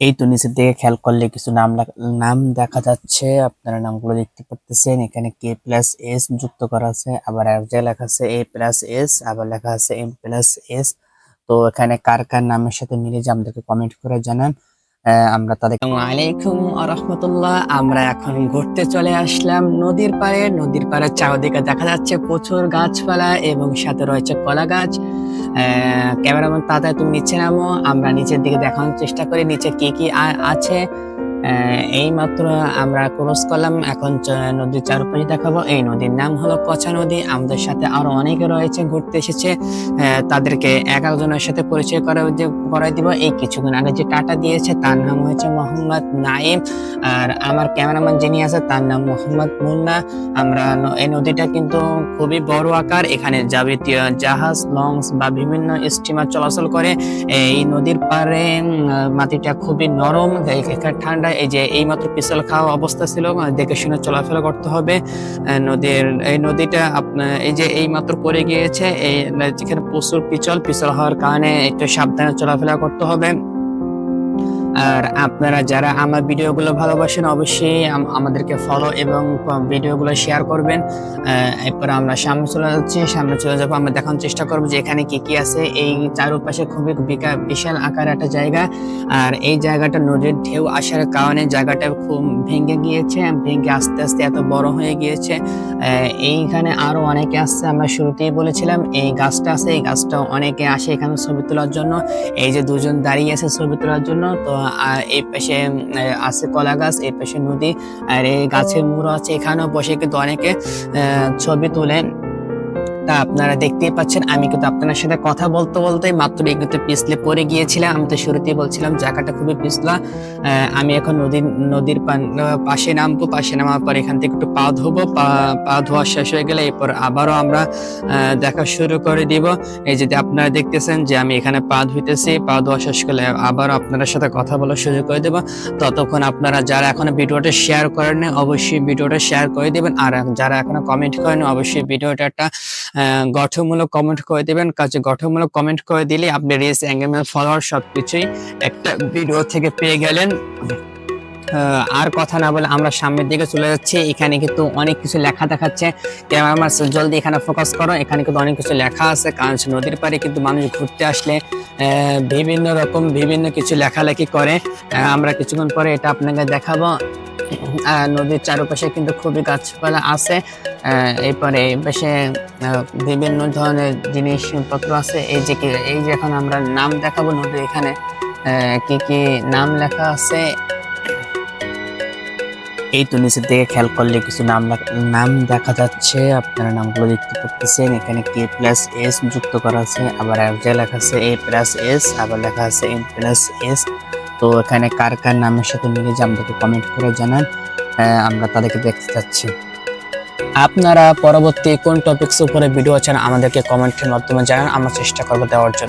এই তো নিচের দিকে খেয়াল করলে কিছু নাম দেখা যাচ্ছে। আপনারা নামগুলো দেখতে পারতেছেন। এখানে কে প্লাস এস যুক্ত করা আছে, আবার এক জায়গায় লেখা আছে এ প্লাস এস, আবার লেখা আছে এম প্লাস এস। তো এখানে কার কার নামের সাথে মিলে যে আমাদেরকে কমেন্ট করে জানান। আমরা তাদের ওয়ালাইকুম রাহমাতুল্লাহ। আমরা এখন ঘুরতে চলে আসলাম নদীর পাড়ে। নদীর পাড়ে চারদিকে দেখা যাচ্ছে প্রচুর গাছপালা এবং সাথে রয়েছে কলা গাছ। ক্যামেরাম্যান তাড়াতাড়ি তুমি নিচে নামো, আমরা নিচের দিকে দেখানোর চেষ্টা করি নিচে কি কি আছে। এই মাত্র আমরা ক্রস করলাম, এখন নদীর চারপাশে দেখাবো। এই নদীর নাম হলো কচা নদী। আমাদের সাথে আরো অনেকে রয়েছে, ঘুরতে এসেছে। তাদেরকে এক একজনের সাথে পরিচয় করাই দিব। এই কিছুক্ষণ আগে যে টাটা দিয়েছে তার নাম হচ্ছে মোহাম্মদ নাইম, আর আমার ক্যামেরাম্যান যিনি আছে তার নাম মোহাম্মদ মুন্না। আমরা এই নদীটা কিন্তু খুবই বড় আকার, এখানে যাবতীয় জাহাজ, লঞ্চ বা বিভিন্ন স্টিমার চলাচল করে। এই নদীর পাড়ে মাটিটা খুবই নরম, এখানে ঠান্ডা। এই যে এইমাত্র পিছল খাওয়া অবস্থা ছিল, দেখে শুনে চলাফেরা করতে হবে। এই নদীটা আপনার এই যে এইমাত্র পড়ে গিয়েছে, এই যেখানে প্রচুর পিছল হওয়ার কারণে একটু সাবধানে চলাফেরা করতে হবে। আর আপনারা যারা আমার ভিডিওগুলো ভালোবাসেন অবশ্যই আমাদেরকে ফলো এবং ভিডিওগুলো শেয়ার করবেন। এরপর আমরা সামনে চলে যাবো। আমরা দেখানোর চেষ্টা করবো যে এখানে কি কি আছে। এই চারপাশে খুবই বিশাল আকার একটা জায়গা, আর এই জায়গাটা নদীর ঢেউ আসার কারণে জায়গাটা খুব ভেঙে গিয়েছে, ভেঙে আস্তে আস্তে এত বড় হয়ে গিয়েছে। এইখানে আরো অনেকে আসছে, আমরা শুরুতেই বলেছিলাম এই গাছটা আছে, এই গাছটা অনেকে আসে এখানে ছবি তোলার জন্য। এই যে দুজন দাঁড়িয়ে আছে ছবি তোলার জন্য। তো এই পাশে আছে কলা গাছ, এই পাশে নদী, আর এই গাছের মুড়ো আছে, এখানেও বসে কিন্তু অনেকে ছবি তোলেন। তা আপনারা দেখতেই পাচ্ছেন আমি কিন্তু আপনার সাথে কথা বলতে বলতে মাত্র কিন্তু পিছলে পড়ে গিয়েছিলাম। আমি তো শুরুতেই বলছিলাম জায়গাটা খুবই পিছলা। আমি এখন নদীর পাশে নামবো, পাশে নামার পর এখান থেকে একটু পা ধোবো। পা ধোয়া শেষ হয়ে গেলে এরপর আবারও আমরা দেখা শুরু করে দিব। এই যদি আপনারা দেখতেছেন যে আমি এখানে পা ধুইতেছি, পা ধোয়া শেষ করলে আবারও আপনাদের সাথে কথা বলার সুযোগ করে দেবো। ততক্ষণ আপনারা যারা এখনো ভিডিওটা শেয়ার করেন অবশ্যই ভিডিওটা শেয়ার করে দিবেন, আর যারা এখনো কমেন্ট করেন অবশ্যই ভিডিওটা একটা গঠনমূলক কমেন্ট করে দিবেন। কাজে গঠনমূলক কমেন্ট করে দিলে আপনি রিচ, এঙ্গেজমেন্ট, ফলোয়ার সবকিছুই একটা ভিডিও থেকে পেয়ে গেলেন। আর কথা না বলে আমরা সামনের দিকে চলে যাচ্ছি। এখানে কিন্তু অনেক কিছু লেখা দেখাচ্ছে। ক্যামেরাম্যান জলদি এখানে ফোকাস করো। এখানে কিন্তু অনেক কিছু লেখা আছে, কারণ নদীর পাড়ে কিন্তু মানুষ ঘুরতে আসলে বিভিন্ন কিছু লেখালেখি করে। আমরা কিছুক্ষণ পরে এটা আপনাকে দেখাবো। নদীর চারপাশে কিন্তু খুবই গাছপালা আছে। এরপরে এই পাশে বিভিন্ন ধরনের জিনিসপত্র আছে। এই যে এখন আমরা নাম দেখাবো নদীর, এখানে কি কি নাম লেখা আছে। এই তো নিচের দিকে খেয়াল করলে কিছু নাম দেখা যাচ্ছে। আপনারা নামগুলো দেখতে পাচ্ছেন। এখানে কে প্লাস এস যুক্ত করা আছে, আবার এক জায়গায় লেখা আছে এ প্লাস এস, আবার লেখা আছে এম প্লাস এস। তো এখানে কার কার নামের সাথে মিলে যে আমাদেরকে কমেন্ট করে জানান। আমরা তাদেরকে দেখতে চাচ্ছি। আপনারা পরবর্তী কোন টপিকস উপরে ভিডিও চান আমাদেরকে কমেন্টের মাধ্যমে জানান, আমরা চেষ্টা করবো দেওয়ার জন্য।